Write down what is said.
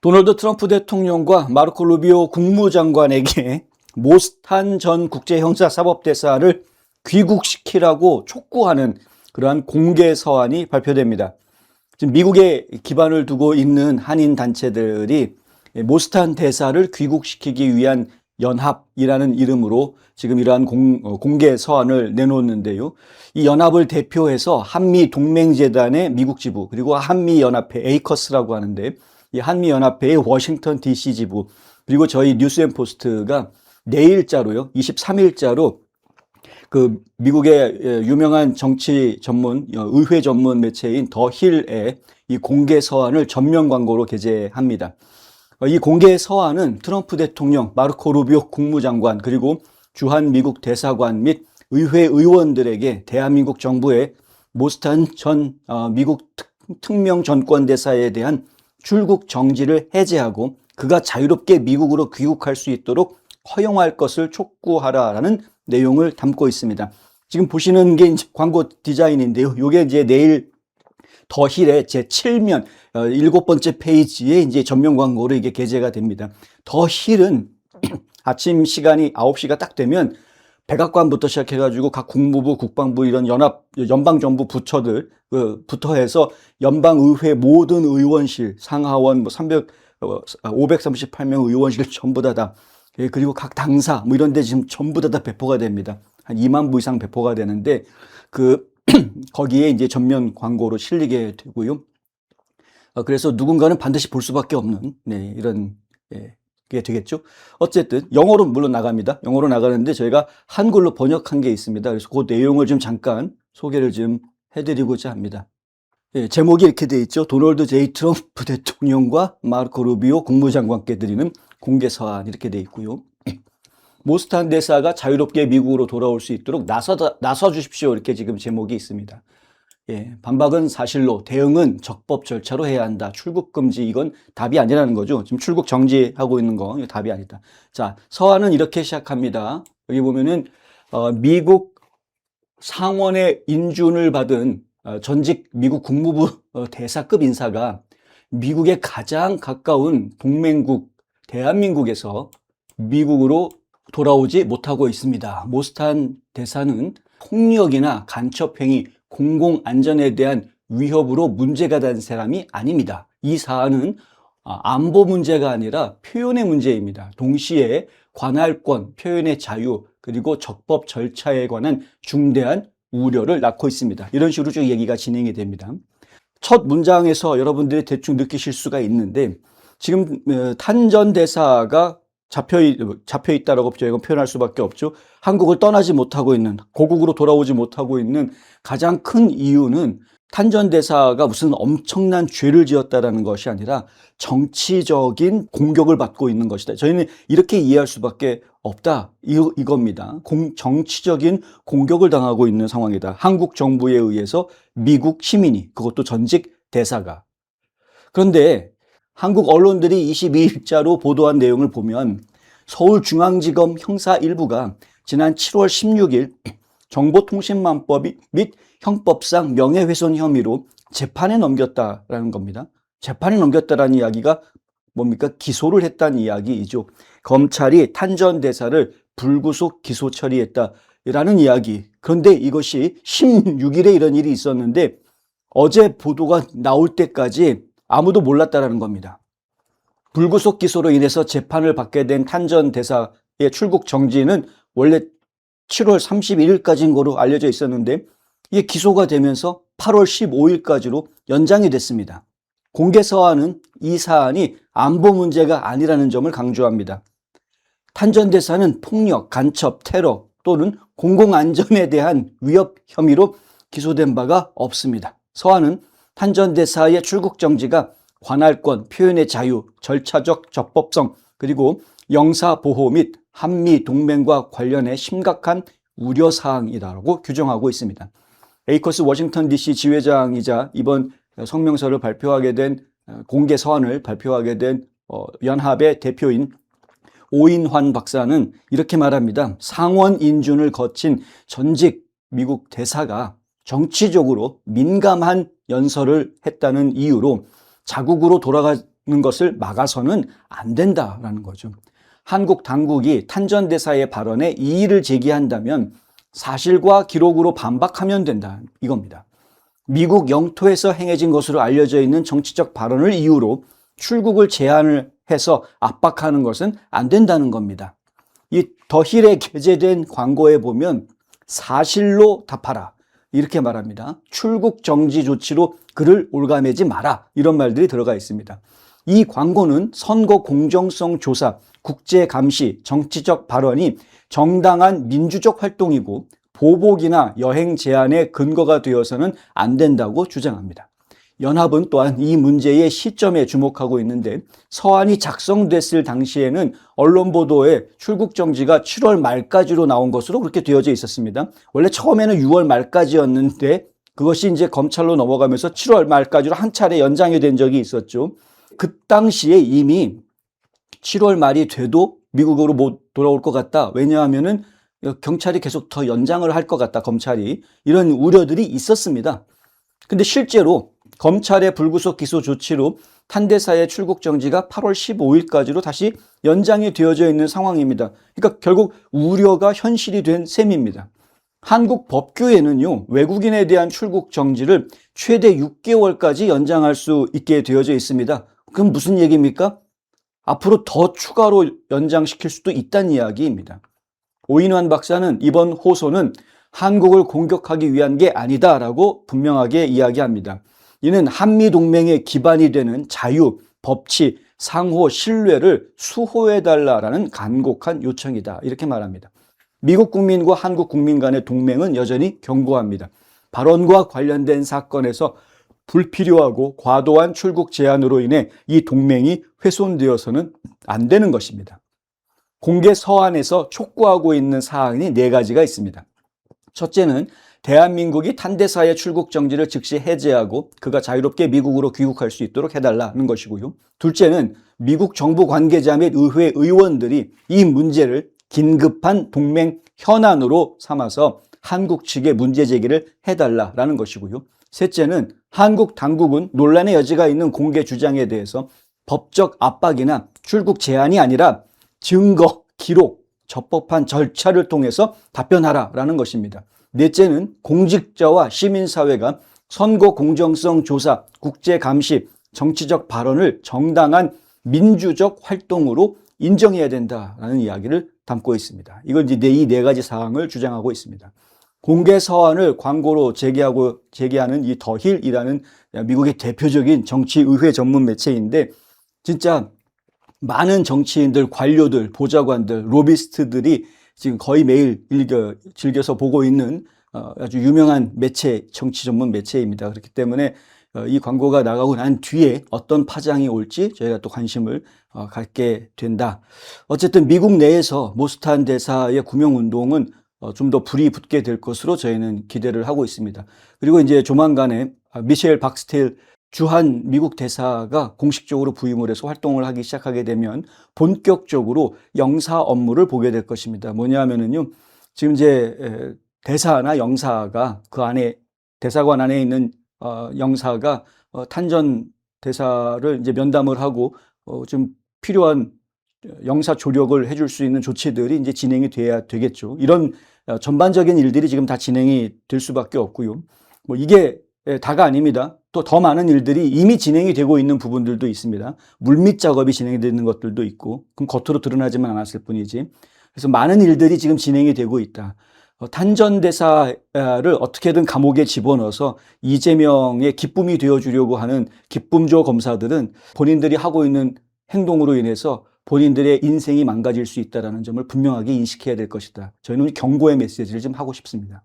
도널드 트럼프 대통령과 마르코 루비오 국무장관에게 모스탄 전 국제형사사법대사를 귀국시키라고 촉구하는 그러한 공개 서한이 발표됩니다. 지금 미국에 기반을 두고 있는 한인 단체들이 모스탄 대사를 귀국시키기 위한 연합이라는 이름으로 지금 이러한 공개 서한을 내놓는데요. 이 연합을 대표해서 한미동맹재단의 미국 지부, 그리고 한미연합회 에이커스라고 하는데, 이 한미연합회의 워싱턴 DC 지부, 그리고 저희 뉴스앤포스트가 내일자로요, 23일자로 그 미국의 유명한 정치 전문, 의회 전문 매체인 더 힐의 이 공개 서한을 전면 광고로 게재합니다. 이 공개 서한은 트럼프 대통령, 마르코 루비오 국무장관, 그리고 주한 미국 대사관 및 의회 의원들에게 대한민국 정부의 모스탄 전 미국 특명 전권대사에 대한 출국 정지를 해제하고 그가 자유롭게 미국으로 귀국할 수 있도록 허용할 것을 촉구하라라는 내용을 담고 있습니다. 지금 보시는 게 이제 광고 디자인인데요. 이게 이제 내일 더 힐의 제 7면 7번째 페이지에 이제 전면 광고로 이게 게재가 됩니다. 더 힐은 아침 시간이 9시가 딱 되면 백악관부터 시작해가지고 각 국무부, 국방부 이런 연방정부 부처들 부터 해서 연방의회 모든 의원실, 상하원 538명 의원실 전부 다 그리고 각 당사 이런 데 지금 전부 다 배포가 됩니다. 한 2만 부 이상 배포가 되는데 거기에 이제 전면 광고로 실리게 되고요. 그래서 누군가는 반드시 볼 수밖에 없는 이런 게 되겠죠. 어쨌든 영어로 물론 나갑니다. 영어로 나가는데 저희가 한글로 번역한 게 있습니다. 그래서 그 내용을 좀 잠깐 소개를 좀 해드리고자 합니다. 제목이 이렇게 돼 있죠. 도널드 J. 트럼프 대통령과 마르코 루비오 국무장관께 드리는 공개 서한 이렇게 돼 있고요. 모스탄 대사가 자유롭게 미국으로 돌아올 수 있도록 나서 주십시오. 이렇게 지금 제목이 있습니다. 반박은 사실로, 대응은 적법 절차로 해야 한다. 출국 금지, 이건 답이 아니라는 거죠. 지금 출국 정지하고 있는 거 답이 아니다. 자, 서한은 이렇게 시작합니다. 여기 보면은 미국 상원의 인준을 받은 전직 미국 국무부 대사급 인사가 미국의 가장 가까운 동맹국 대한민국에서 미국으로 돌아오지 못하고 있습니다. 모스탄 대사는 폭력이나 간첩행위, 공공안전에 대한 위협으로 문제가 된 사람이 아닙니다. 이 사안은 안보 문제가 아니라 표현의 문제입니다. 동시에 관할권, 표현의 자유, 그리고 적법 절차에 관한 중대한 우려를 낳고 있습니다. 이런 식으로 쭉 얘기가 진행이 됩니다. 첫 문장에서 여러분들이 대충 느끼실 수가 있는데, 지금 탄 전 대사가 잡혀 있다라고 저희가 표현할 수밖에 없죠. 한국을 떠나지 못하고 있는, 고국으로 돌아오지 못하고 있는 가장 큰 이유는 탄 전 대사가 무슨 엄청난 죄를 지었다라는 것이 아니라 정치적인 공격을 받고 있는 것이다. 저희는 이렇게 이해할 수밖에 없다. 이겁니다. 정치적인 공격을 당하고 있는 상황이다. 한국 정부에 의해서 미국 시민이, 그것도 전직 대사가. 그런데 한국 언론들이 22일자로 보도한 내용을 보면 서울중앙지검 형사 1부가 지난 7월 16일 정보통신망법 및 형법상 명예훼손 혐의로 재판에 넘겼다라는 겁니다. 재판에 넘겼다라는 이야기가 뭡니까? 기소를 했다는 이야기이죠. 검찰이 탄 전 대사를 불구속 기소 처리했다라는 이야기. 그런데 이것이 16일에 이런 일이 있었는데 어제 보도가 나올 때까지 아무도 몰랐다라는 겁니다. 불구속 기소로 인해서 재판을 받게 된 탄 전 대사의 출국 정지는 원래 7월 31일까지인 거로 알려져 있었는데 이게 기소가 되면서 8월 15일까지로 연장이 됐습니다. 공개 서한은 이 사안이 안보 문제가 아니라는 점을 강조합니다. 탄 전 대사는 폭력, 간첩, 테러 또는 공공안전에 대한 위협 혐의로 기소된 바가 없습니다. 서한은 탄 전 대사의 출국 정지가 관할권, 표현의 자유, 절차적 적법성, 그리고 영사보호 및 한미 동맹과 관련해 심각한 우려사항이라고 규정하고 있습니다. 에이커스 워싱턴 DC 지회장이자 이번 성명서를 발표하게 된, 공개 서한을 발표하게 된 연합의 대표인 오인환 박사는 이렇게 말합니다. 상원 인준을 거친 전직 미국 대사가 정치적으로 민감한 연설을 했다는 이유로 자국으로 것을 막아서는 안 된다라는 거죠. 한국 당국이 탄전대사의 발언에 이의를 제기한다면 사실과 기록으로 반박하면 된다 이겁니다. 미국 영토에서 행해진 것으로 알려져 있는 정치적 발언을 이유로 출국을 제한을 해서 압박하는 것은 안 된다는 겁니다. 이 더힐에 게재된 광고에 보면 사실로 답하라 이렇게 말합니다. 출국 정지 조치로 그를 올가매지 마라 이런 말들이 들어가 있습니다. 이 광고는 선거 공정성 조사, 국제 감시, 정치적 발언이 정당한 민주적 활동이고 보복이나 여행 제한의 근거가 되어서는 안 된다고 주장합니다. 연합은 또한 이 문제의 시점에 주목하고 있는데 서한이 작성됐을 당시에는 언론 보도에 출국 정지가 7월 말까지로 나온 것으로 그렇게 되어져 있었습니다. 원래 처음에는 6월 말까지였는데 그것이 이제 검찰로 넘어가면서 7월 말까지로 한 차례 연장이 된 적이 있었죠. 그 당시에 이미 7월 말이 돼도 미국으로 못 돌아올 것 같다. 왜냐하면은 경찰이 계속 더 연장을 할 것 같다. 검찰이. 이런 우려들이 있었습니다. 근데 실제로 검찰의 불구속 기소 조치로 탄대사의 출국 정지가 8월 15일까지로 다시 연장이 되어져 있는 상황입니다. 그러니까 결국 우려가 현실이 된 셈입니다. 한국 법규에는요, 외국인에 대한 출국 정지를 최대 6개월까지 연장할 수 있게 되어져 있습니다. 그럼 무슨 얘기입니까? 앞으로 더 추가로 연장시킬 수도 있다는 이야기입니다. 오인환 박사는 이번 호소는 한국을 공격하기 위한 게 아니다라고 분명하게 이야기합니다. 이는 한미동맹의 기반이 되는 자유, 법치, 상호 신뢰를 수호해달라라는 간곡한 요청이다. 이렇게 말합니다. 미국 국민과 한국 국민 간의 동맹은 여전히 견고합니다. 발언과 관련된 사건에서 불필요하고 과도한 출국 제한으로 인해 이 동맹이 훼손되어서는 안 되는 것입니다. 공개 서한에서 촉구하고 있는 사항이 4가지가 있습니다. 첫째는 대한민국이 탄대사의 출국 정지를 즉시 해제하고 그가 자유롭게 미국으로 귀국할 수 있도록 해달라는 것이고요. 둘째는 미국 정부 관계자 및 의회 의원들이 이 문제를 긴급한 동맹 현안으로 삼아서 한국 측에 문제 제기를 해달라는 것이고요. 셋째는 한국 당국은 논란의 여지가 있는 공개 주장에 대해서 법적 압박이나 출국 제한이 아니라 증거, 기록, 적법한 절차를 통해서 답변하라라는 것입니다. 넷째는 공직자와 시민사회가 선거 공정성 조사, 국제 감시, 정치적 발언을 정당한 민주적 활동으로 인정해야 된다라는 이야기를 담고 있습니다. 이건 이제 이 4가지 사항을 주장하고 있습니다. 공개 서한을 광고로 제기하는 이 더힐이라는 미국의 대표적인 정치의회 전문 매체인데 진짜 많은 정치인들, 관료들, 보좌관들, 로비스트들이 지금 거의 매일 즐겨서 보고 있는 아주 유명한 매체, 정치 전문 매체입니다. 그렇기 때문에 이 광고가 나가고 난 뒤에 어떤 파장이 올지 저희가 또 관심을 갖게 된다. 어쨌든 미국 내에서 모스탄 대사의 구명운동은 좀 더 불이 붙게 될 것으로 저희는 기대를 하고 있습니다. 그리고 이제 조만간에 미셸 박스텔 주한 미국 대사가 공식적으로 부임을 해서 활동을 하기 시작하게 되면 본격적으로 영사 업무를 보게 될 것입니다. 뭐냐면은요, 지금 이제 대사나 영사가 그 안에 대사관 안에 있는 영사가 탄전 대사를 이제 면담을 하고 좀 필요한 영사 조력을 해줄 수 있는 조치들이 이제 진행이 돼야 되겠죠. 이런 전반적인 일들이 지금 다 진행이 될 수밖에 없고요. 뭐 이게 다가 아닙니다. 또 더 많은 일들이 이미 진행이 되고 있는 부분들도 있습니다. 물밑 작업이 진행이 되는 것들도 있고, 그럼 겉으로 드러나지만 않았을 뿐이지. 그래서 많은 일들이 지금 진행이 되고 있다. 탄전 대사를 어떻게든 감옥에 집어넣어서 이재명의 기쁨이 되어주려고 하는 기쁨조 검사들은 본인들이 하고 있는 행동으로 인해서 본인들의 인생이 망가질 수 있다는 점을 분명하게 인식해야 될 것이다. 저희는 경고의 메시지를 좀 하고 싶습니다.